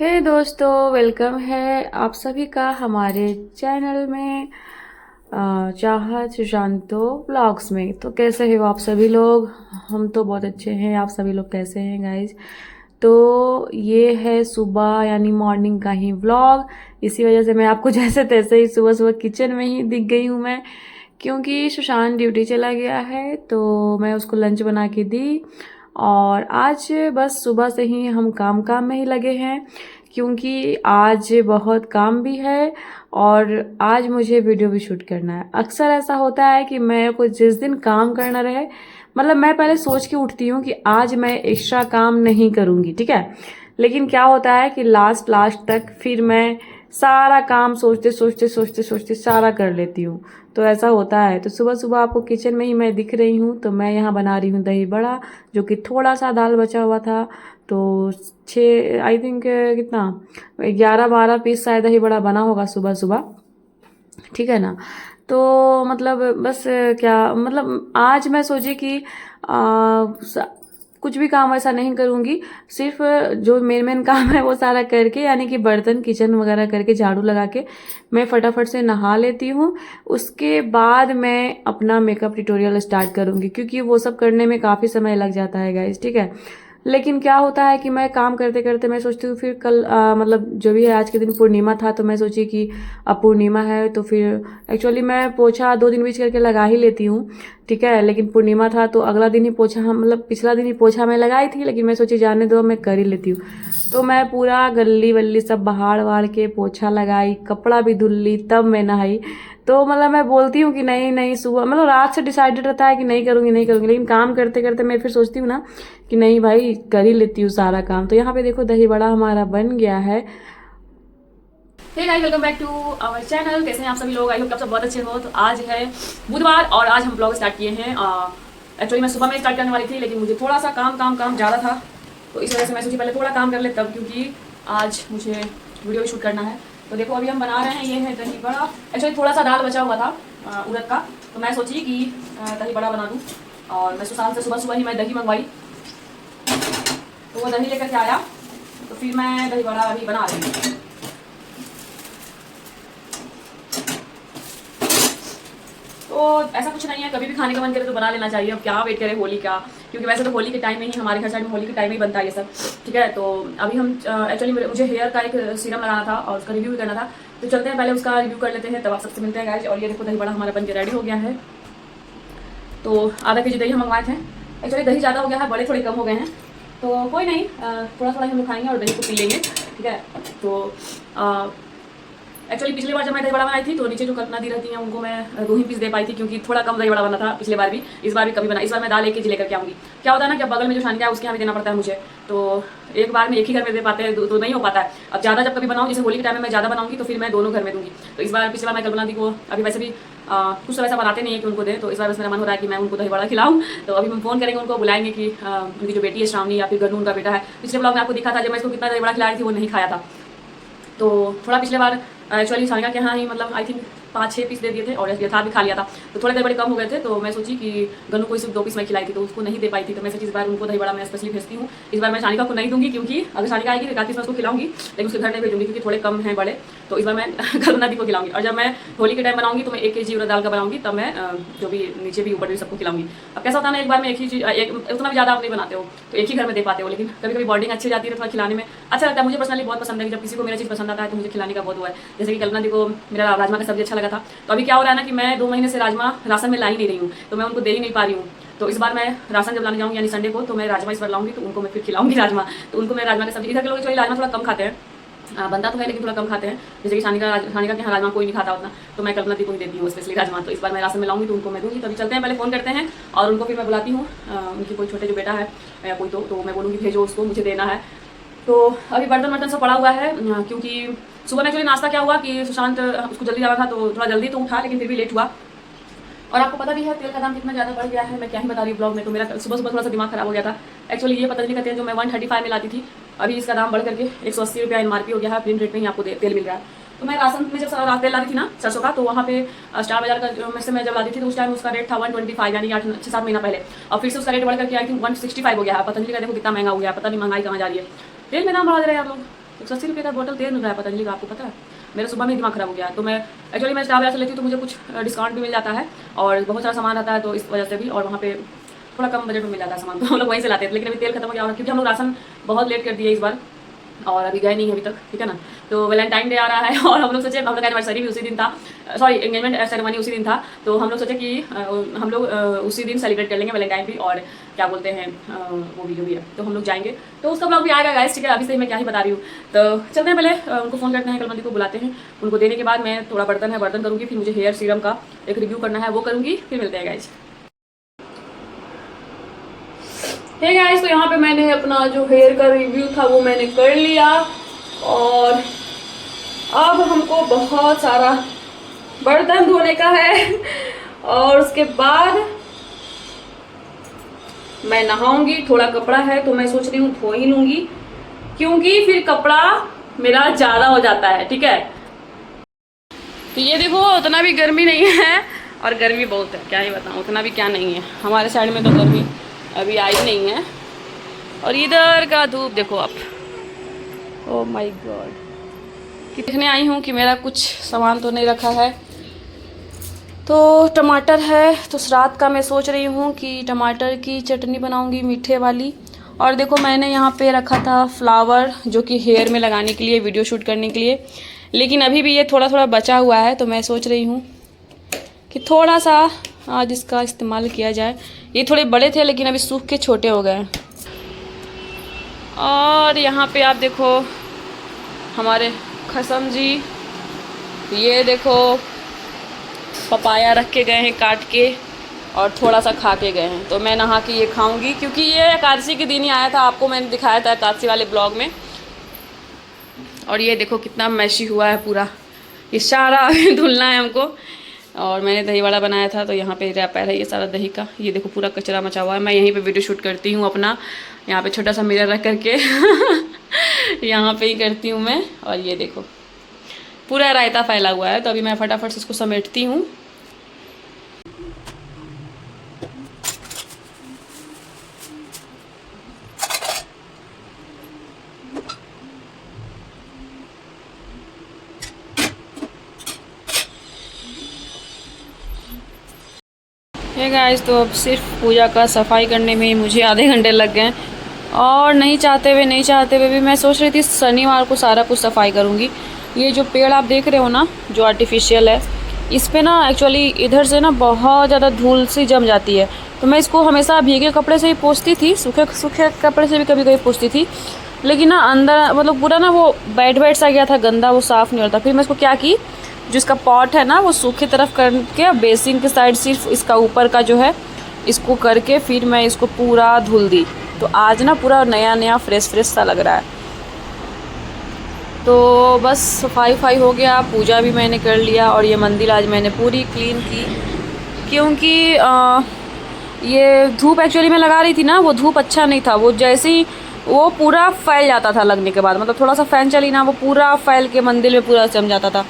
हे दोस्तों, वेलकम है आप सभी का हमारे चैनल में चाहत सुशांतो ब्लॉग्स में। तो कैसे हो आप सभी लोग? हम तो बहुत अच्छे हैं। आप सभी लोग कैसे हैं गाइज? तो ये है सुबह यानी मॉर्निंग का ही व्लॉग। इसी वजह से मैं आपको जैसे तैसे ही सुबह सुबह किचन में ही दिख गई हूँ मैं, क्योंकि सुशांत ड्यूटी चला गया है तो मैं उसको लंच बना के दी। और आज बस सुबह से ही हम काम काम में ही लगे हैं, क्योंकि आज बहुत काम भी है और आज मुझे वीडियो भी शूट करना है। अक्सर ऐसा होता है कि मेरे को जिस दिन काम करना रहे, मतलब मैं पहले सोच के उठती हूँ कि आज मैं एक्स्ट्रा काम नहीं करूँगी, ठीक है। लेकिन क्या होता है कि लास्ट लास्ट तक फिर मैं सारा काम सोचते सोचते सोचते सोचते सारा कर लेती हूँ। तो ऐसा होता है। तो सुबह सुबह आपको किचन में ही मैं दिख रही हूँ। तो मैं यहाँ बना रही हूँ दही बड़ा, जो कि थोड़ा सा दाल बचा हुआ था। तो 6 आई थिंक कितना 11-12 पीस शायद दही बड़ा बना होगा सुबह सुबह, ठीक है ना। तो मतलब बस क्या मतलब आज मैं सोची कि कुछ भी काम ऐसा नहीं करूँगी, सिर्फ जो मेन मेन काम है वो सारा करके, यानी कि बर्तन किचन वगैरह करके झाड़ू लगा के मैं फटाफट से नहा लेती हूँ। उसके बाद मैं अपना मेकअप ट्यूटोरियल स्टार्ट करूँगी, क्योंकि वो सब करने में काफ़ी समय लग जाता है गाइस, ठीक है। लेकिन क्या होता है कि मैं काम करते करते मैं सोचती हूँ फिर कल मतलब जो भी है, आज के दिन पूर्णिमा था तो मैं सोची कि अब पूर्णिमा है तो फिर एक्चुअली मैं पोछा 2 दिन बीच करके लगा ही लेती हूँ, ठीक है। लेकिन पूर्णिमा था तो अगला दिन ही पोछा, मतलब पिछला दिन ही पोछा मैं लगाई थी, लेकिन मैं सोची जाने दो मैं कर ही लेती हूँ। तो मैं पूरा गली वल्ली सब बहाड़ वहाड़ के पोछा लगाई, कपड़ा भी धुल ली, तब मैं नहाई। तो मतलब मैं बोलती हूँ कि नहीं नहीं, सुबह मतलब रात से डिसाइडेड रहता है कि नहीं करूँगी नहीं करूँगी, लेकिन काम करते करते मैं फिर सोचती हूँ ना कि नहीं भाई कर ही लेती हूँ सारा काम। तो यहाँ पे देखो दही बड़ा हमारा बन गया है। Hey guys, welcome back to our channel. कैसे हैं आप सभी लोग? आई होप आप सब बहुत अच्छे हो। तो आज है बुधवार और आज हम ब्लॉग स्टार्ट किए हैं। एक्चुअली मैं सुबह में स्टार्ट करने वाली थी, लेकिन मुझे थोड़ा सा काम ज़्यादा था, तो इस वजह से मैं सोची पहले थोड़ा काम कर ले तब, क्योंकि आज मुझे वीडियो भी शूट करना है। तो देखो अभी हम बना रहे हैं, ये है दही बड़ा। एक्चुअली थोड़ा सा दाल बचा हुआ था उड़द का, तो मैं सोची कि दही बड़ा बना दूँ। और मैं सुशांत से सुबह सुबह ही मैं दही मंगवाई, तो वो दही लेकर के आया, तो फिर मैं दही बड़ा अभी बना रही हूँ। तो ऐसा कुछ नहीं है, कभी भी खाने का मन करे तो बना लेना चाहिए। अब क्या वेट करें होली का, क्योंकि वैसे तो होली के टाइम में ही हमारे घर साइड में होली के टाइम में ही बनता है ये सब, ठीक है। तो अभी हम एक्चुअली मुझे हेयर का एक सीरम लगाना था और उसका रिव्यू भी करना था, तो चलते हैं पहले उसका रिव्यू कर लेते हैं, तब आप सबसे मिलते हैं गाइस। और ये देखो दही बड़ा हमारा बन के रेडी हो गया है। तो आधा केजी दही हम मंगवाए थे। एक्चुअली दही ज़्यादा हो गया है, बड़े थोड़े कम हो गए हैं, तो कोई नहीं, थोड़ा थोड़ा हम लोग खाएंगे और दही को पी लेंगे, ठीक है। तो एक्चुअली पिछली बार जब मैं दही बड़ा बनाई थी तो नीचे जो कल्पना दी रहती हैं उनको मैं 2 ही पीस दे पाई थी, क्योंकि थोड़ा कम दही बड़ा बना था पिछले बार भी, इस बार भी कभी बना। इस बार मैं दाल 1 केजी लेकर के आऊँगी। क्या होता है ना कि बगल में जो शानिका है उसके यहाँ भी देना पड़ता है मुझे, तो एक बार में एक ही घर में दे पाते हैं, तो नहीं हो पाता है। अब ज़्यादा जब कभी बनाऊँ, जैसे होली के टाइम में मैं ज़्यादा बनाऊँगी तो फिर मैं दोनों घर में दूँगी। तो इस बार पिछली बार मैं कल्पना दी को, अभी वैसे भी कुछ तो वैसा बनाते नहीं है कि उनको दे, तो इस बार बस मेरा मन हो रहा है कि मैं उनको दही बड़ा खिलाऊँ। तो अभी हम फ़ोन करेंगे, उनको बुलाएंगे कि उनकी जो बेटी है श्रावणी या फिर गन्नू उनका बेटा है। पिछले ब्लॉग में आपको दिखा था जब मैं इसको कितना दही बड़ा खिला रही थी, वो नहीं खाया था। तो थोड़ा पिछले बार एक्चुअली सानिका के यहाँ ही मतलब आई थिंक 5-6 पीस दे दिए थे और यथार्थ भी खा लिया था, तो थोड़े दही बड़े कम हो गए थे। तो मैं सोची कि गन्नू को सिर्फ 2 पीस मैं खिलाई थी, तो उसको नहीं दे पाई थी, तो मैं सोची इस बार उनको दही बड़ा मैं स्पेशली भेजती हूँ। इस बार मैं सानिका को नहीं दूंगी, क्योंकि अगर सानिका आएगी तो 1 पीस मैं उसको खिलाऊंगी, लेकिन उसके घर नहीं भेजूंगी क्योंकि थोड़े कम हैं बड़े। तो इस बार मैं कल्पना दी को खिलाऊंगी। और जब मैं होली के टाइम बनाऊंगी तो मैं 1 केजी उड़द दाल का बनाऊंगी, तब मैं जो भी नीचे भी ऊपर भी सबको खिलाऊंगी। अब कैसा होता है ना, एक बार में एक ही चीज़ उतना भी ज़्यादा आप नहीं बनाते हो, तो एक ही घर में दे पाते हो, लेकिन कभी कभी बॉन्डिंग अच्छी जाती है, थोड़ा खिलाने में अच्छा लगता है। मुझे पर्सनली बहुत पसंद है कि जब किसी को मेरा चीज़ पसंद आता है तो मुझे खिलाने का बहुत हुआ है। जैसे कि कल्पना दी को मेरा राजमा का सब्जी अच्छा लगा था, तो अभी क्या हो रहा है ना कि मैं 2 महीने से राजमा राशन में ला ही नहीं रही हूँ, तो मैं उनको दे ही नहीं पा रही हूँ। तो इस बार मैं राशन जब लाने जाऊँगी यानी संडे को, तो मैं राजमा इस बार लाऊंगी, तो उनको मैं फिर खिलाऊंगी राजमा। तो उनको मैं राजमा का सब्जी, इधर के लोग एक्चुअली राजमा थोड़ा कम खाते हैं, बनता तो है लेकिन थोड़ा कम खाते हैं। जैसे कि सानिका के यहाँ राजमा कोई नहीं खाता उतना, तो मैं कल्पना दी को ही देती हूँ स्पेशली राजमा। तो इस बार मैं राशन में लाऊंगी तो उनको मैं दूँगी। तो अभी चलते हैं, पहले फ़ोन करते हैं और उनको फिर मैं बुलाती हूँ। उनकी कोई छोटे जो बेटा है या कोई, तो मैं बोलूँगी भेजो उसको, मुझे देना है। तो अभी बर्तन सब पड़ा हुआ है, क्योंकि सुबह में एक्चुअली नाश्ता क्या हुआ कि सुशांत उसको जल्दी जाना था, तो थोड़ा जल्दी तो उठा, लेकिन फिर भी लेट हुआ। और आपको पता भी है तेल का दाम कितना ज़्यादा बढ़ गया है, मैं क्या ही बता रही हूँ ब्लॉग में। तो मेरा सुबह सुबह थोड़ा सा दिमाग खराब हो गया था। एक्चुअली ये पतंजलि का तेल जो मैं 135 में लाती थी, अभी इसका दाम बढ़ करके 180 रुपया MRP हो गया है। प्रिंट रेट में ही आपको तेल मिल रहा है। तो मैं राशन में जब तेल लाती थी ना सरसों का, तो वहाँ पे स्टार बाजार का में से मैं जब लाती थी तो उस टाइम उसका रेट था 125, यानी 8-7 महीना पहले। और फिर से उसका रेट बढ़ करके आई थिंक 165 हो गया है। पतंजलि का देखो कितना महंगा हो गया है, पता नहीं महंगाई कहाँ जा रही है। तेल में दाम बढ़ा दे रहे हैं आप लोग। 180 रुपये का बॉटल तेल मिल रहा है पतंजलि का, आपको पता है। मेरा सुबह में दिमाग खराब हो गया, तो मैं एक्चुअली मैं स्टार से लेती हूँ तो मुझे कुछ डिस्काउंट भी मिल जाता है और बहुत सारा सामान आता है, तो इस वजह से भी, और वहाँ पे थोड़ा कम बजट में मिल जाता है सामान, तो हम लोग वहीं से लाते हैं। लेकिन अभी तेल खत्म हो गया, क्योंकि हम लोग राशन बहुत लेट कर दिए इस बार और अभी गए नहीं है अभी तक, ठीक है ना। तो वैलेंटाइन डे आ रहा है और हम लोग सोचे, हम लोग का एनिवर्सरी भी उसी दिन था, सॉरी एंगेजमेंट सेरेमनी उसी दिन था, तो हम लोग सोचे कि हम लोग उसी दिन सेलिब्रेट कर लेंगे वैलेंटाइन भी, और क्या बोलते हैं वो भी जो भी है, तो हम लोग जाएंगे, तो उसका ब्लॉग भी आएगा गाइस, ठीक है। अभी से मैं क्या ही बता रही हूँ, तो चलते हैं, पहले उनको फ़ोन करते हैं, कलमंदी को बुलाते हैं, उनको देने के बाद मैं थोड़ा बर्तन करूँगी, फिर मुझे हेयर सीरम का एक रिव्यू करना है, वो करूँगी, फिर मिलते हैं गाइस। हे गाइस, तो यहाँ पे मैंने अपना जो हेयर का रिव्यू था वो मैंने कर लिया, और अब हमको बहुत सारा बर्तन धोने का है और उसके बाद मैं नहाऊंगी। थोड़ा कपड़ा है तो मैं सोच रही हूँ धो ही लूंगी, क्योंकि फिर कपड़ा मेरा ज़्यादा हो जाता है, ठीक है। तो ये देखो, उतना भी गर्मी नहीं है, और गर्मी बहुत है, क्या ही बताऊँ, उतना भी क्या नहीं है, हमारे साइड में तो गर्मी अभी आई नहीं है। और इधर का धूप देखो आप, ओह माय गॉड। देखने आई हूँ कि मेरा कुछ सामान तो नहीं रखा है, तो टमाटर है, तो रात का मैं सोच रही हूँ कि टमाटर की चटनी बनाऊँगी मीठे वाली। और देखो मैंने यहाँ पे रखा था फ्लावर, जो कि हेयर में लगाने के लिए, वीडियो शूट करने के लिए, लेकिन अभी भी ये थोड़ा थोड़ा बचा हुआ है, तो मैं सोच रही हूँ कि थोड़ा सा आज इसका इस्तेमाल किया जाए। ये थोड़े बड़े थे लेकिन अभी सूख के छोटे हो गए। और यहाँ पे आप देखो हमारे खसम जी, ये देखो पपाया रख के गए हैं काट के, और थोड़ा सा खा के गए हैं, तो मैं नहा के ये खाऊंगी, क्योंकि ये एकादशी के दिन ही आया था, आपको मैंने दिखाया था एकादशी वाले ब्लॉग में। और ये देखो कितना मैशी हुआ है पूरा, ये सारा धुलना है हमको। और मैंने दही वड़ा बनाया था, तो यहाँ पे रैपर है ये सारा दही का, ये देखो पूरा कचरा मचा हुआ है। मैं यहीं पे वीडियो शूट करती हूँ अपना, यहाँ पे छोटा सा मिरर रख करके यहाँ पे ही करती हूँ मैं। और ये देखो पूरा रायता फैला हुआ है, तो अभी मैं फटाफट से इसको समेटती हूँ। ये गाइस, तो अब सिर्फ पूजा का सफाई करने में ही मुझे आधे घंटे लग गए, और नहीं चाहते हुए भी मैं सोच रही थी शनिवार को सारा कुछ सफाई करूँगी। ये जो पेड़ आप देख रहे हो ना, जो आर्टिफिशियल है, इस पे ना एक्चुअली इधर से ना बहुत ज़्यादा धूल सी जम जाती है, तो मैं इसको हमेशा भीगे कपड़े से ही पोंछती थी, सूखे कपड़े से भी कभी कभी पोंछती थी, लेकिन ना अंदर मतलब पूरा ना वो बैठ सा गया था गंदा, वो साफ़ नहीं होता। फिर मैं इसको क्या की, जो इसका पॉट है ना वो सूखे तरफ करके बेसिन के साइड सिर्फ इसका ऊपर का जो है इसको करके फिर मैं इसको पूरा धुल दी, तो आज ना पूरा नया फ्रेश सा लग रहा है। तो बस सफाई हो गया, पूजा भी मैंने कर लिया, और ये मंदिर आज मैंने पूरी क्लीन की, क्योंकि ये धूप एक्चुअली मैं लगा रही थी ना, वो धूप अच्छा नहीं था, वो जैसे ही वो पूरा फैल जाता था लगने के बाद, मतलब थोड़ा सा फैन चली ना, वो पूरा फैल के मंदिर में पूरा जम जाता था।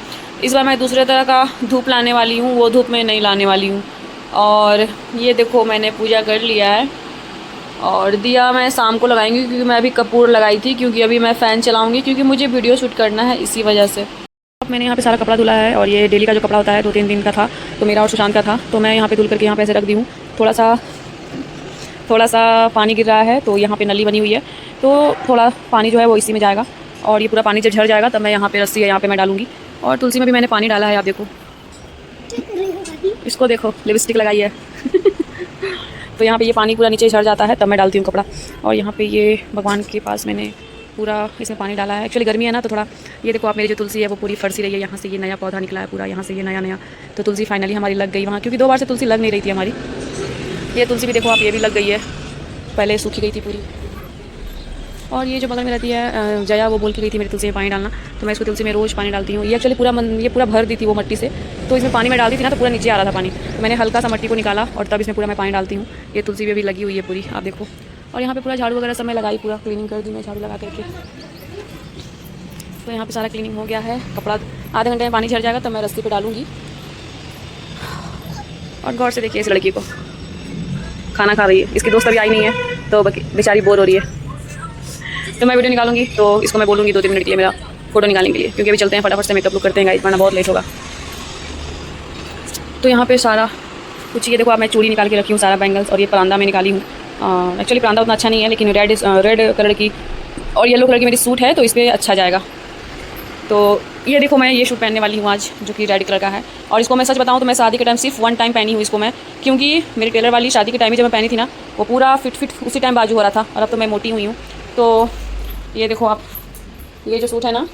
इस बार मैं दूसरे तरह का धूप लाने वाली हूँ, वो धूप मैं नहीं लाने वाली हूँ। और ये देखो मैंने पूजा कर लिया है, और दिया मैं शाम को लगाएंगी, क्योंकि मैं अभी कपूर लगाई थी, क्योंकि अभी मैं फ़ैन चलाऊँगी, क्योंकि मुझे वीडियो शूट करना है इसी वजह से। अब मैंने यहाँ पे सारा कपड़ा धुला है, और ये डेली का जो कपड़ा होता है 2-3 दिन का था, तो मेरा और सुशांत का था, तो मैं यहाँ पे धुल करके यहाँ पे ऐसे रख दी हूँ। थोड़ा सा पानी गिर रहा है, तो यहाँ पे नली बनी हुई है, तो थोड़ा पानी जो है वो इसी में जाएगा, और ये पूरा पानी जब झड़ जाएगा तब मैं यहाँ पे रस्सी है यहाँ पे मैं डालूंगी। और तुलसी में भी मैंने पानी डाला है, आप देखो, इसको देखो लिपस्टिक लगाई है तो यहाँ पे ये पानी पूरा नीचे झड़ जाता है तब मैं डालती हूँ कपड़ा। और यहाँ पे ये भगवान के पास मैंने पूरा इसमें पानी डाला है। एक्चुअली गर्मी है ना, तो थोड़ा ये देखो आप, मेरी जो तुलसी है वो पूरी फरसी रही है, यहाँ से ये नया पौधा निकला है पूरा, यहाँ से ये नया, तो तुलसी फाइनली हमारी लग गई वहाँ, क्योंकि 2 बार से तुलसी लग नहीं रही थी हमारी। ये तुलसी भी देखो आप, ये भी लग गई है, पहले सूखी गई थी पूरी। और ये जो बगल में रहती है जया, वो बोल के गई थी मेरी तुलसी में पानी डालना, तो मैं इसको तुलसी में रोज़ पानी डालती हूँ। ये एक्चुअली ये पूरा भर दी थी वो मट्टी से, तो इसमें पानी में डालती थी ना तो पूरा नीचे आ रहा था पानी, तो मैंने हल्का सा मट्टी को निकाला और तब इसमें पूरा मैं पानी डालती हूँ। ये तुलसी भी अभी लगी हुई है पूरी, आप देखो। और यहाँ पे पूरा झाड़ू वगैरह सब मैं लगाई, पूरा क्लीनिंग कर दी मैं झाड़ू लगा करके। तो यहाँ पे सारा क्लीनिंग हो गया है। कपड़ा आधे घंटे में पानी झड़ जाएगा तो मैं रस्सी पे डालूँगी। और गौर से देखिए इस लड़की को, खाना खा रही है, इसकी दोस्त अभी आई नहीं है तो बेचारी बोर हो रही है। तो मैं वीडियो निकालूंगी तो इसको मैं बोलूँगी 2-3 मिनट के लिए मेरा फोटो निकालने के लिए, क्योंकि अभी चलते हैं फटाफट से मेकअप लुक करते हैं गाइस, वरना बहुत लेट होगा। तो यहाँ पे सारा कुछ ये देखो, अब मैं चूड़ी निकाल के रखी हूँ, सारा बैंगल्स, और ये परांदा मैं निकाली हूँ। एक्चुअली परांदा उतना अच्छा नहीं है, लेकिन रेड कलर की और येलो कलर की मेरी सूट है तो इस पर अच्छा जाएगा। तो ये देखो, मैं ये शूट पहनने वाली हूँ आज, जो कि रेड कलर का है। और इसको मैं सच बताऊँ तो मैं शादी के टाइम सिर्फ 1 टाइम पहनी हूँ इसको मैं, क्योंकि मेरी टेलर वाली शादी के टाइम ही जब मैं पहनी थी ना, वो पूरा फिट उसी टाइम बाजू हो रहा था, और अब तो मैं मोटी हुई हूँ। तो ये देखो आप, ये जो सूट है ना,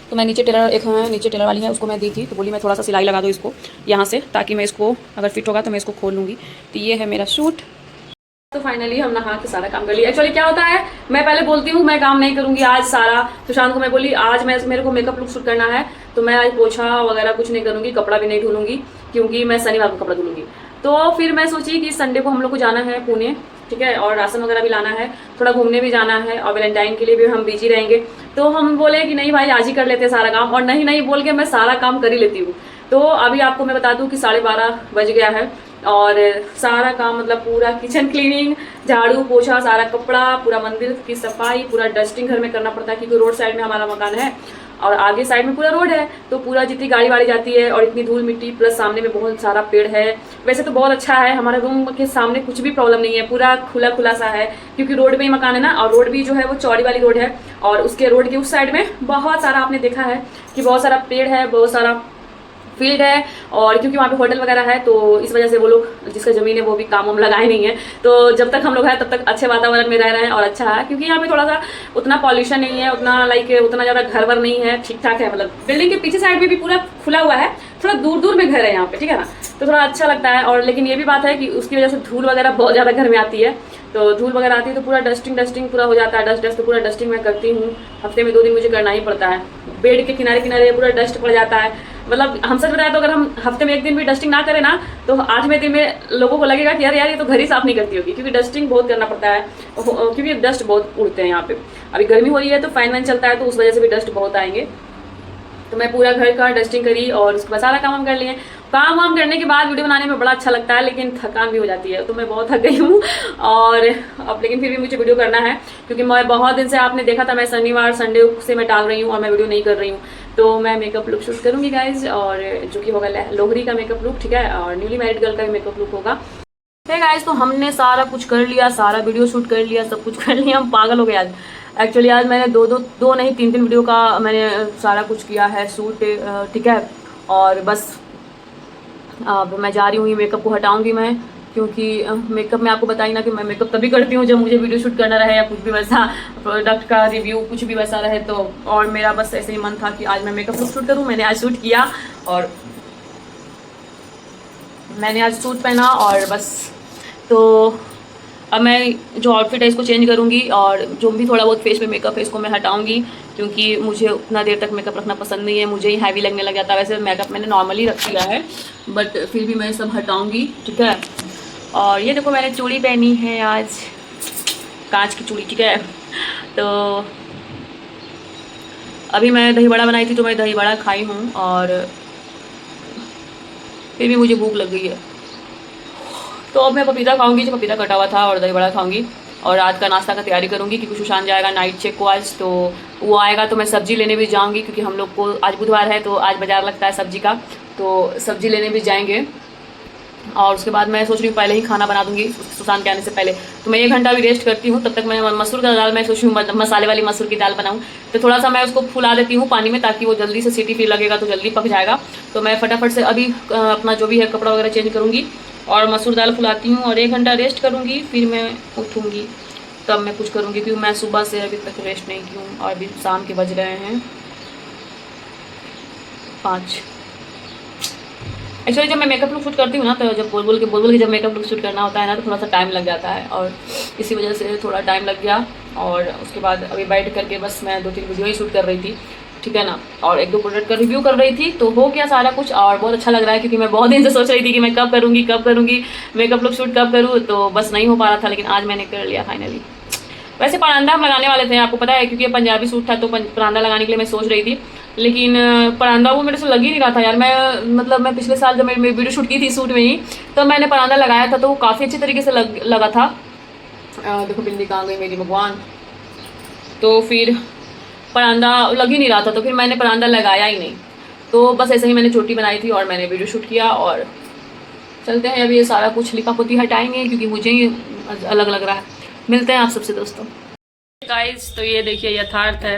तो मैं नीचे टेलर वाली है, उसको मैं दी थी, तो बोली मैं थोड़ा सा सिलाई लगा दूँ इसको यहाँ से, ताकि मैं इसको अगर फिट होगा तो मैं इसको खोल लूँगी। तो ये है मेरा सूट। तो फाइनली हम नहा के सारा काम कर लिया। एक्चुअली क्या होता है, मैं पहले बोलती हूँ मैं काम नहीं करूँगी आज सारा, तो शाम को मैं बोली आज मेरे को मेकअप लुक शूट करना है, तो मैं आज पोछा वगैरह कुछ नहीं करूँगी, कपड़ा भी नहीं धुलूंगी, क्योंकि मैं शनिवार को कपड़ा धुलूंगी। तो फिर मैं सोची कि संडे को हम लोग को जाना है पुणे, ठीक है, और राशन वगैरह भी लाना है, थोड़ा घूमने भी जाना है, और वैलेंटाइन के लिए भी हम बिजी रहेंगे। तो हम बोले कि नहीं भाई आज ही कर लेते हैं सारा काम, और नहीं बोल के मैं सारा काम कर ही लेती हूँ। तो अभी आपको मैं बता दूं कि 12:30 बज गया है, और सारा काम मतलब पूरा किचन क्लीनिंग, झाड़ू पोछा, सारा कपड़ा, पूरा मंदिर की सफाई, पूरा डस्टिंग घर में करना पड़ता है, क्योंकि रोड साइड में हमारा मकान है और आगे साइड में पूरा रोड है, तो पूरा जितनी गाड़ी वाड़ी जाती है और इतनी धूल मिट्टी, प्लस सामने में बहुत सारा पेड़ है। वैसे तो बहुत अच्छा है, हमारा रूम के सामने कुछ भी प्रॉब्लम नहीं है, पूरा खुला सा है, क्योंकि रोड पे ही मकान है ना, और रोड भी जो है वो चौड़ी वाली रोड है, और उसके रोड के उस साइड में बहुत सारा आपने देखा है कि बहुत सारा पेड़ है, बहुत सारा फील्ड है, और क्योंकि वहाँ पे होटल वगैरह है, तो इस वजह से वो लोग जिसका ज़मीन है वो भी काम लगाए नहीं है। तो जब तक हम लोग हैं तब तक अच्छे वातावरण में रह रहे हैं, और अच्छा है, क्योंकि यहाँ पे थोड़ा सा उतना पॉल्यूशन नहीं है, उतना उतना ज़्यादा घर वर नहीं है, ठीक ठाक है। मतलब बिल्डिंग के पीछे साइड में भी पूरा खुला हुआ है, थोड़ा दूर में घर है यहाँ पे, ठीक है ना, तो थोड़ा अच्छा लगता है। और लेकिन ये भी बात है कि उसकी वजह से धूल वगैरह बहुत ज़्यादा घर में आती है, तो धूल वगैरह आती है तो पूरा डस्टिंग पूरा हो जाता है। डस्ट तो पूरा डस्टिंग मैं करती हूँ, हफ्ते में 2 दिन मुझे करना ही पड़ता है। बेड के किनारे पूरा डस्ट पड़ जाता है। मतलब हम सच बताएं तो अगर हम हफ्ते में 1 दिन भी डस्टिंग ना करें ना, तो 8वें दिन में लोगों को लगेगा कि यार ये तो घर ही साफ नहीं करती होगी, क्योंकि डस्टिंग बहुत करना पड़ता है, क्योंकि डस्ट बहुत उड़ते हैं यहाँ पे। अभी गर्मी हो रही है तो फैन वैन चलता है, तो उस वजह से भी डस्ट बहुत आएंगे। तो मैं पूरा घर का डस्टिंग करी, और उसके बाद सारा काम हम कर लिए। काम वाम करने के बाद वीडियो बनाने में बड़ा अच्छा लगता है, लेकिन थकान भी हो जाती है, तो मैं बहुत थक गई हूँ। और अब लेकिन फिर भी मुझे वीडियो करना है, क्योंकि मैं बहुत दिन से, आपने देखा था मैं शनिवार संडे से मैं डाल रही हूँ और मैं वीडियो नहीं कर रही हूँ। तो मैं मेकअप लुक शूट करूँगी गाइज, और जो कि होगा लोहरी का मेकअप लुक, ठीक है, और न्यूली मैरिड गर्ल का भी मेकअप लुक होगा। है गाइज, तो हमने सारा कुछ कर लिया, सारा वीडियो शूट कर लिया, सब कुछ कर लिया, हम पागल हो गए आज। एक्चुअली आज मैंने दो नहीं 3 वीडियो का मैंने सारा कुछ किया है शूट, ठीक है। और बस अब मैं जा रही हूँ, मेकअप को हटाऊंगी मैं, क्योंकि मेकअप में आपको बताई ना कि मैं मेकअप तभी करती हूँ जब मुझे वीडियो शूट करना रहे, या कुछ भी वैसा प्रोडक्ट का रिव्यू कुछ भी वैसा रहे। तो और मेरा बस ऐसे ही मन था कि आज मैं मेकअप लुक शूट करूँ। मैंने आज शूट किया, और मैंने आज सूट पहना, और बस। तो अब मैं जो आउटफिट है इसको चेंज करूँगी, और जो भी थोड़ा बहुत फेस पे मेकअप है इसको मैं हटाऊँगी, क्योंकि मुझे उतना देर तक मेकअप रखना पसंद नहीं है, मुझे ही हैवी लगने लग जाता है। वैसे मेकअप मैंने नॉर्मली रख लिया है, बट फिर भी मैं सब हटाऊँगी, ठीक है। और ये देखो मैंने चूड़ी पहनी है आज, कांच की चूड़ी, ठीक है। तो अभी मैं दही बड़ा बनाई थी, तो मैं दही बड़ा खाई हूँ, और फिर भी मुझे भूख लग गई है। तो अब मैं पपीता खाऊंगी, जो पपीता कटा हुआ था, और दही बड़ा खाऊंगी, और रात का नाश्ता का तैयारी करूंगी, क्योंकि सुशांत जाएगा नाइट चेक को आज। तो वो आएगा तो मैं सब्जी लेने भी जाऊंगी, क्योंकि हम लोग को आज बुधवार है, तो आज बाजार लगता है सब्जी का, तो सब्जी लेने भी जाएंगे। और उसके बाद मैं सोच रही हूँ पहले ही खाना बना दूंगी सुशांत के आने से पहले। तो मैं 1 घंटा भी रेस्ट करती हूँ, तब तक मैं मसूर का दाल, मैं सोच रही हूँ मसाले वाली मसूर की दाल बनाऊँ। तो थोड़ा सा मैं उसको फुला देती हूँ पानी में, ताकि वो जल्दी से सीटी फिर लगेगा तो जल्दी पक जाएगा। तो मैं फटाफट से अभी अपना जो भी है कपड़ा वगैरह चेंज करूँगी, और मसूर दाल फुलाती हूँ, और 1 घंटा रेस्ट करूँगी, फिर मैं उठूँगी तब मैं कुछ करूँगी, क्योंकि मैं सुबह से अभी तक रेस्ट नहीं की हूँ, और अभी शाम के बज रहे हैं 5। एक्चुअली जब मैं मेकअप लुक शूट करती हूँ ना, तो जब बोल बोल के जब मेकअप लुक शूट करना होता है ना, तो थोड़ा सा टाइम लग जाता है, और इसी वजह से थोड़ा टाइम लग गया। और उसके बाद अभी बैठ करके बस मैं 2-3 वीडियो ही शूट कर रही थी, ठीक है ना, और 1-2 प्रोडक्ट का रिव्यू कर रही थी, तो हो गया सारा कुछ, और बहुत अच्छा लग रहा है, क्योंकि मैं बहुत दिन से सोच रही थी कि मैं कब करूँगी मेकअप लुक शूट कब करूँ, तो बस नहीं हो पा रहा था, लेकिन आज मैंने कर लिया फाइनली। वैसे परांदा हम लगाने वाले थे, आपको पता है, क्योंकि ये पंजाबी सूट था, तो परांदा लगाने के लिए मैं सोच रही थी, लेकिन परांदा वो मेरे से लग ही नहीं रहा था यार। मैं पिछले साल जब मैं वीडियो शूट की थी सूट में ही, तो मैंने परांदा लगाया था, तो वो काफ़ी अच्छी तरीके से लगा था। देखो बिंदी कहाँ गई मेरी भगवान, तो फिर परांदा लग ही नहीं रहा था, तो फिर मैंने परांदा लगाया ही नहीं। तो बस ऐसे ही मैंने चोटी बनाई थी और मैंने वीडियो शूट किया और चलते हैं। अभी ये सारा कुछ लिपा पोती हटाएंगे क्योंकि मुझे ही अलग लग रहा है। मिलते हैं आप सबसे दोस्तों। गाइस तो ये देखिए यथार्थ है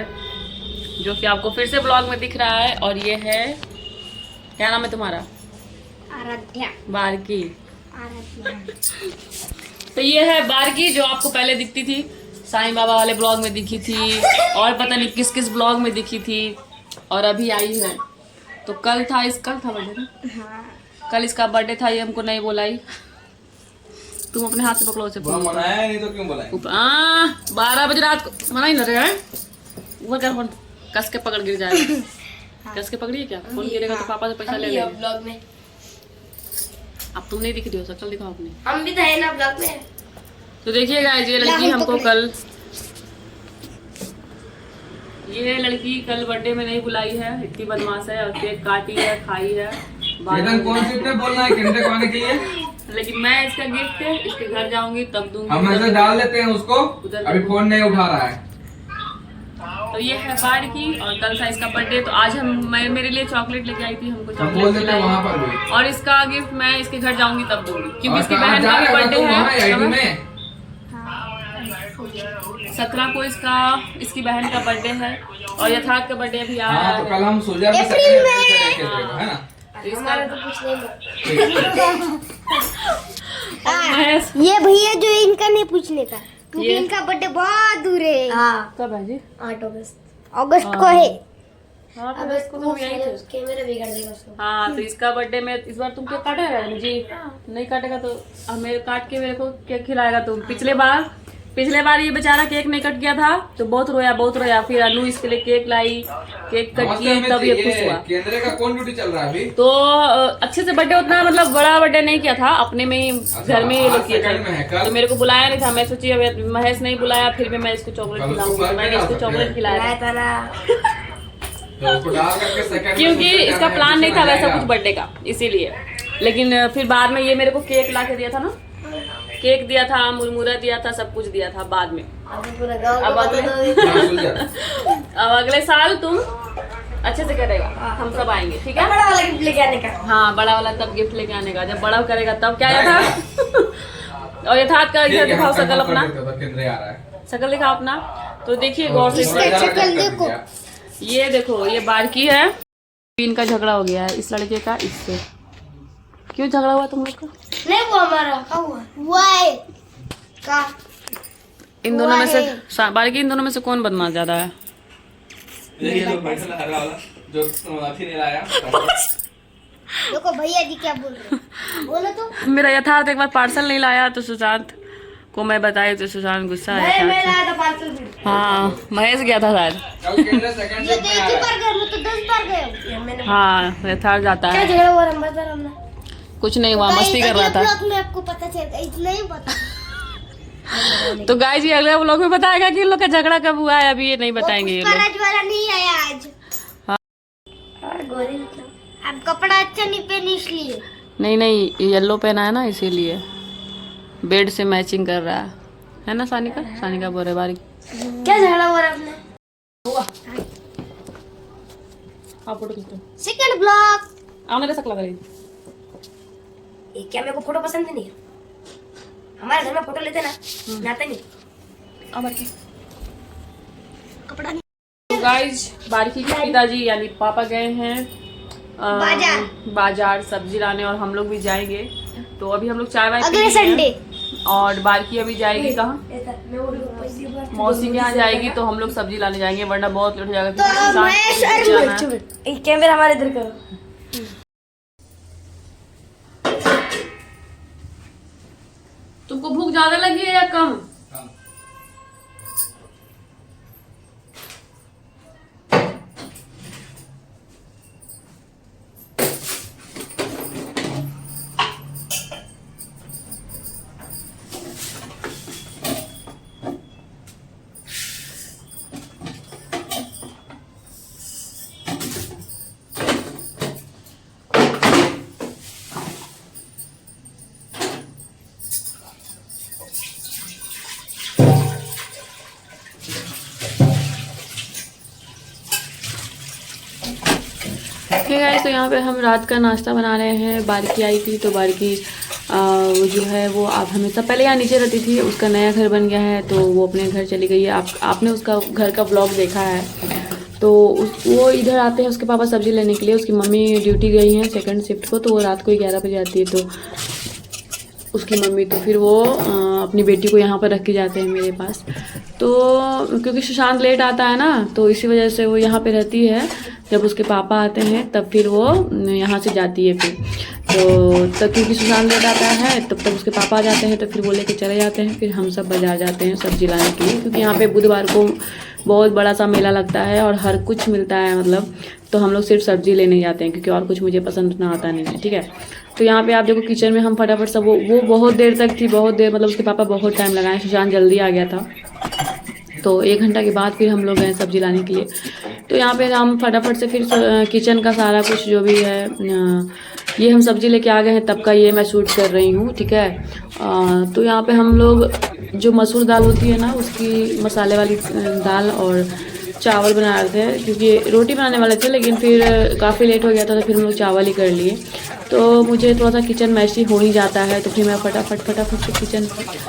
जो कि आपको फिर से ब्लॉग में दिख रहा है, और ये है, क्या नाम है तुम्हारा? आराध्या। बारकी। आराध्या। तो ये है बारकी जो आपको पहले दिखती थी, साईं बाबा वाले ब्लॉग में दिखी थी और पता नहीं किस किस ब्लॉग में दिखी थी, और अभी आई है। तो कल था बर्थडे ना? हाँ। कल इसका बर्थडे था, ये हमको नहीं बोलाई। तुम अपने हाथ से पकड़ो उसे। मनाया नहीं तो क्यों बुलाएं? 12 बजे रात को मना ही ना रहे हैं। ऊपर कर फोन, कस के पकड़ गिर जाएगा। कस के पकड़िए, क्या फोन गिरेगा तो पापा से पैसा ले लेंगे। ब्लॉग में अब तुम नहीं दिख रही हो, शक्ल दिखाओ अपनी। हम भी थे ना ब्लॉग में। तो देखिएगा ये लड़की हमको कल, ये लड़की कल बर्थडे में नहीं बुलाई है, इतनी बदमाश है, और केक काटी है, खाई है। कौन सी बोलना है किंडर को आने के लिए? लेकिन मैं इसका गिफ्ट इसके घर जाऊंगी तब दूंगी। हम मैसेज डाल देते हैं उसको, अभी फोन नहीं उठा रहा है। तो ये है बारकी, और कल था इसका बर्थडे। तो आज मैं मेरे लिए चॉकलेट लेके आई थी, हमको बोल चॉकलेट देते हैं वहाँ पर भी। और इसका गिफ्ट मैं इसके घर जाऊंगी तब दूंगी, क्योंकि इसकी कहाँ बहन का जा भी रहे हो बर्थडे तुम? वहाँ है। आईटी में 17 को इसकी बहन का बर्थडे है, और यथार्थ का बर्थडे अभी आ रहा हाँ, तो है। कल हम सोचा अप्रैल में है ना? तो इसका तो कुछ नहीं। महेश ये भैया जो इनका नहीं पूछने का, क्योंकि ये- इनका बर्थडे बहुत दूर है। हाँ, कब है जी? 8 अगस्त को है। हाँ तो इसको तो यही थे। कैमरा बिगड़ देगा उसको। हाँ तो इसका बर्थडे में इस बार तुम केक काटेगा जी? नहीं काटेगा तो हमें काट के मेरे को केक खिलाएगा तुम। पिछले बार ये बेचारा केक नहीं कट गया था तो बहुत रोया। फिर अनु इसके लिए केक लाई, केक कट किए, तब ये खुश हुआ। केंद्र का कौन ड्यूटी चल रहा है अभी? तो अच्छे से बर्थडे उतना मतलब बड़ा बर्थडे नहीं किया था, अपने में ही घर में ही ये लोग किए सेकंड में है थे। कल। तो मेरे को बुलाया नहीं था, मैं सोची अब महेश नहीं बुलाया, फिर भी मैं इसको चॉकलेट कल उसको खिलाऊंगी। बर्थडे मैंने इसको था, चॉकलेट खिलाया लाया था ना। तो उसको डाल करके सेकंड में क्योंकि सोचा इसका क्या है, प्लान नहीं था पूछना वैसा जाएगा। कुछ बर्थडे का, इसीलिए। लेकिन फिर बाद में ये मेरे को केक ला के दिया था ना, केक दिया था, मुरमुरा दिया था, सब कुछ दिया था बाद में। अभी पूरा गाँव अब को अगले- बता दो। हाँ, सुन जा। अब अगले साल तुम अच्छे से करेगा, हम सब आएंगे, ठीक है? बड़ा वाला गिफ्ट लेके आने का। हाँ बड़ा वाला तब गिफ्ट लेके आने का, जब बड़ा करेगा तब। क्या था? और यथार्थ का ठीक इधर है, दिखाओ हम शकल कर अपना, देते हैं, तो केंद्र आ रहा है। शकल दिखाओ अपना। तो देखिए गौर से, इसका शक्ल देखो। ये देखो, ये बारकी है। इनका झगड़ा हो गया है इस लड़के का इससे। क्यों झगड़ा हुआ तुम लोग का? नहीं वो हमारा का हुआ है का। इन दोनों में से बारकी, इन दोनों में से कौन बदमाश ज्यादा है? ये जो बैठा है हरा वाला, जो अथी नहीं लाया। देखो भैया जी क्या बोल रहे हैं, बोलो तो। मेरा यथार्थ एक बार पार्सल नहीं लाया तो सुशांत को मैं बताई तो सुशांत गुस्सा आया मैं था। लाया था पार्सल भी। हाँ महेश गया था शायद। कल केंद्र सेकंड ये शिफ्ट तो में आ एक ही रहा है। बार गए, मैं तो 10 बार गए। मैंने हाँ यथार्थ जाता क्या है। झगड़ा हुआ हम बता रहा हूँ। कुछ नहीं हुआ, मस्ती कर रहा था। ब्लॉग में आपको पता चलेगा, इतना ही पता। तो गाइस ये अगले व्लॉग में बताएगा कि इन लोग का झगड़ा कब हुआ है, अभी ये नहीं बताएंगे ये लोग। पुष्पराज वाला नहीं आया आज। हाँ। गोरी मतलब आप कपड़ा अच्छा नहीं पहने इसलिए। नहीं येलो पहना है ना इसीलिए, बेड से मैचिंग कर रहा है ना सानिका बोरे बारी। क्या झगड़ा हुआ आपने? हाँ फोटो खींचो, सेकंड ब्लॉग। आने दे सकला करेगी। ये क्या मेरे को फोटो पसंद नहीं है। हमारे घर में फोटो लेते ना, नाते नहीं। कपड़ा नहीं। तो गाइस बारकी के पिताजी यानी पापा गए हैं बाजार सब्जी लाने, और हम लोग भी जाएंगे। तो अभी हम लोग चाय वाय अगले पी लिए हैं। संडे। और बारकी अभी जाएगी कहाँ? मौसी के यहाँ जाएगी, तो हम लोग सब्जी लाने जाएंगे, वरना बहुत लेट हो जाएगा। क्योंकि तो मैं सुशांत को जाना है। कैमरा हमारे इधर करो। तुमको भूख ज्यादा लगी है या कम? ठीक है, तो यहाँ पे हम रात का नाश्ता बना रहे हैं। बारकी आई थी तो बारकी वो जो है वो आप हमेशा पहले यहाँ नीचे रहती थी, उसका नया घर बन गया है तो वो अपने घर चली गई है। आपने उसका घर का ब्लॉग देखा है। तो वो इधर आते हैं उसके पापा सब्ज़ी लेने के लिए। उसकी मम्मी ड्यूटी गई हैं सेकंड शिफ्ट को, तो वो रात को 11 बजे आती है। तो उसकी मम्मी तो फिर वो अपनी बेटी को यहाँ पर रख के जाते हैं मेरे पास। तो क्योंकि सुशांत लेट आता है ना, तो इसी वजह से वो यहाँ पे रहती है। जब उसके पापा आते हैं तब फिर वो यहाँ से जाती है। फिर तो तब क्योंकि सुशांत लेट आता है तब तक उसके पापा आ जाते हैं, तो फिर वो लेके चले जाते हैं। फिर हम सब बाज़ार जाते हैं सब्जी लाने के लिए, क्योंकि यहाँ पे बुधवार को बहुत बड़ा सा मेला लगता है और हर कुछ मिलता है मतलब। तो हम लोग सिर्फ सब्ज़ी लेने जाते हैं, क्योंकि और कुछ मुझे पसंद ना आता नहीं है। ठीक है, तो यहाँ पे आप देखो किचन में हम फटाफट सब वो बहुत देर तक थी, बहुत देर मतलब उसके पापा बहुत टाइम लगाए। सुशांत जल्दी आ गया था, तो 1 घंटा के बाद फिर हम लोग गए सब्ज़ी लाने के लिए। तो यहाँ पे हम फटाफट से फिर किचन का सारा कुछ जो भी है ये हम सब्ज़ी लेके आ गए हैं, तब का ये मैं शूट कर रही हूँ। ठीक है, तो यहाँ पे हम लोग जो मसूर दाल होती है ना, उसकी मसाले वाली दाल और चावल बना रहे थे, क्योंकि रोटी बनाने वाले थे लेकिन फिर काफ़ी लेट हो गया था, तो फिर हम लोग चावल ही कर लिए। तो मुझे थोड़ा सा किचन मैशी हो ही जाता है, तो फिर मैं फटाफट से किचन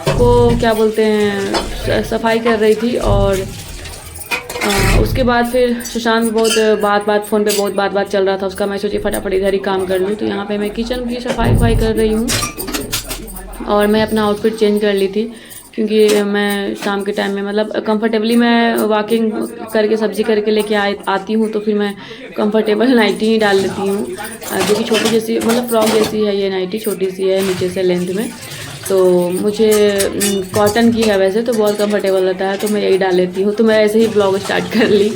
को क्या बोलते हैं सफाई कर रही थी। और उसके बाद फिर सुशांत बहुत बात फ़ोन पे बहुत बात चल रहा था उसका। मैं सोची फटाफट इधर ही काम कर लूँ। तो यहाँ पे मैं किचन की सफाई कर रही हूँ, और मैं अपना आउटफिट चेंज कर ली थी, क्योंकि मैं शाम के टाइम में मतलब कंफर्टेबली मैं वॉकिंग करके सब्जी करके लेके आती हूँ, तो फिर मैं कंफर्टेबल नाइटी ही डाल लेती हूँ, जो कि छोटी जैसी मतलब फ्रॉक जैसी है। ये नाइटी छोटी सी है नीचे से लेंथ में, तो मुझे कॉटन की है वैसे तो बहुत कंफर्टेबल रहता है, तो मैं यही डाल लेती हूँ। तो मैं ऐसे ही ब्लॉग स्टार्ट कर ली।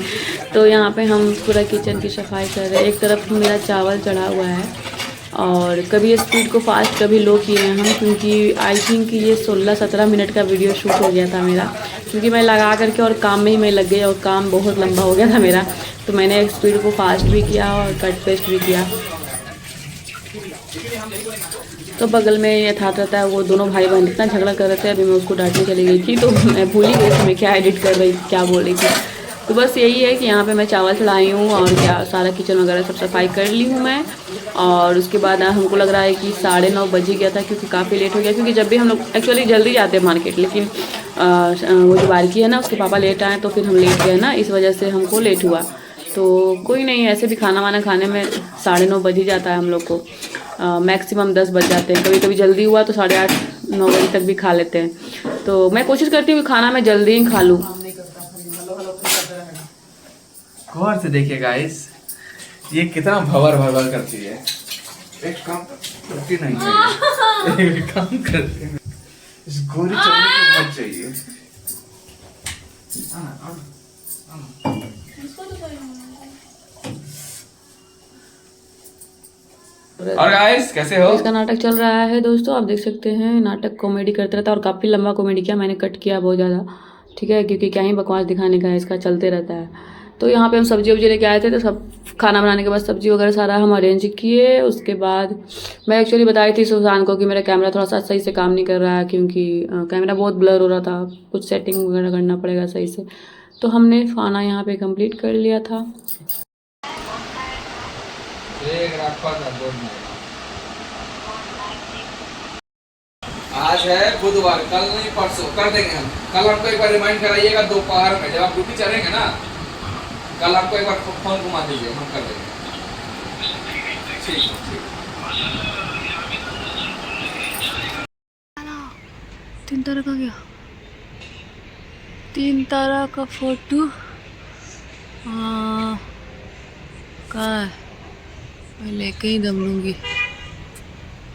तो यहाँ पे हम पूरा किचन की सफाई कर रहे हैं। एक तरफ मेरा चावल चढ़ा हुआ है, और कभी स्पीड को फास्ट कभी लो किए हैं हम, क्योंकि आई थिंक ये 16-17 मिनट का वीडियो शूट हो गया था मेरा, क्योंकि मैं लगा करके और काम में ही मैं लग गई और काम बहुत लंबा हो गया था मेरा। तो मैंने स्पीड को फास्ट भी किया और कट पेस्ट भी किया। तो बगल में ये था रहता है, वो दोनों भाई बहन इतना झगड़ा कर रहे थे। अभी मैं उसको डांटने चली गई थी, तो मैं भूल ही गई थी मैं क्या एडिट कर रही क्या बोल रही थी। तो बस यही है कि यहाँ पे मैं चावल चढ़ाई हूँ, और क्या सारा किचन वगैरह सब सफाई कर ली हूँ मैं। और उसके बाद हमको लग रहा है कि 9:30 बज ही गया था, क्योंकि काफ़ी लेट हो गया। क्योंकि जब भी हम लोग एक्चुअली जल्दी जाते हैं मार्केट, लेकिन वो जो बारकी है ना उसके पापा लेट आए, तो फिर हम लेट गए ना, इस वजह से हमको लेट हुआ। तो कोई नहीं, ऐसे भी खाना वाना खाने में 9:30 बज ही जाता है हम लोग को। मैक्सिमम 10 बज जाते हैं। कभी कभी जल्दी हुआ तो 8:30-9 बजे तक भी खा लेते हैं। तो मैं कोशिश करती हूँ खाना मैं जल्दी ही खा लूँ। गौर से देखिए गाइस, ये कितना भवर करती है। एक काम करती नहीं है, एक काम करती है। इस गोरी चलने को मत चाहिए। और गाइस कैसे हो? इसका नाटक चल रहा है दोस्तों, आप देख सकते हैं। नाटक कॉमेडी करते रहता है, और काफ़ी लंबा कॉमेडी किया मैंने, कट किया बहुत ज़्यादा। ठीक है, क्योंकि क्या ही बकवास दिखाने का है, इसका चलते रहता है। तो यहाँ पे हम सब्जी वब्जी लेके आए थे, तो सब खाना बनाने के बाद सब्जी वगैरह सारा हम अरेंज किए। उसके बाद मैं एक्चुअली बताई थी सुशांत को कि मेरा कैमरा थोड़ा सा सही से काम नहीं कर रहा है, क्योंकि कैमरा बहुत ब्लर हो रहा था, कुछ सेटिंग वगैरह करना पड़ेगा सही से। तो हमने खाना यहाँ पे कंप्लीट कर लिया था। आज है बुधवार, कल नहीं परसों कर देंगे हम। कल हमको एक बार रिमाइंड कराइएगा दोपहर में, जब आप ड्यूटी चलेंगे ना, कल आपको एक बार फोन घुमा दीजिए, हम कर देंगे। ठीक। 3 तारा का गया, 3 तारा का फोटो कहाँ है? मैं लेके ही दम लूंगी,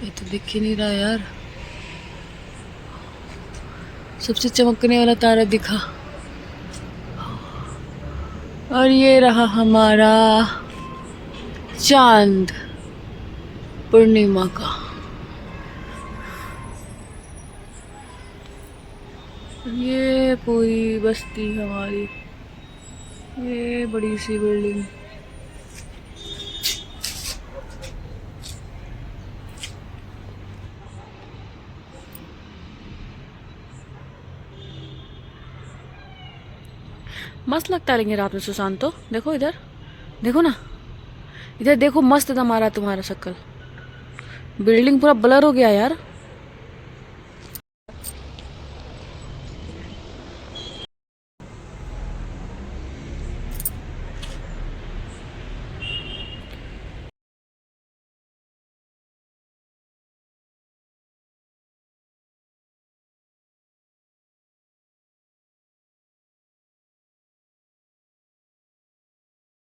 ये तो दिख ही नहीं रहा यार। सबसे चमकने वाला तारा दिखा, और ये रहा हमारा चांद पूर्णिमा का। ये पूरी बस्ती हमारी, ये बड़ी सी बिल्डिंग। मस्त लगता है लेकिन रात में सुशांत, तो देखो इधर, देखो ना इधर देखो मस्त दम आ रहा तुम्हारा शक्ल। बिल्डिंग पूरा ब्लर हो गया यार।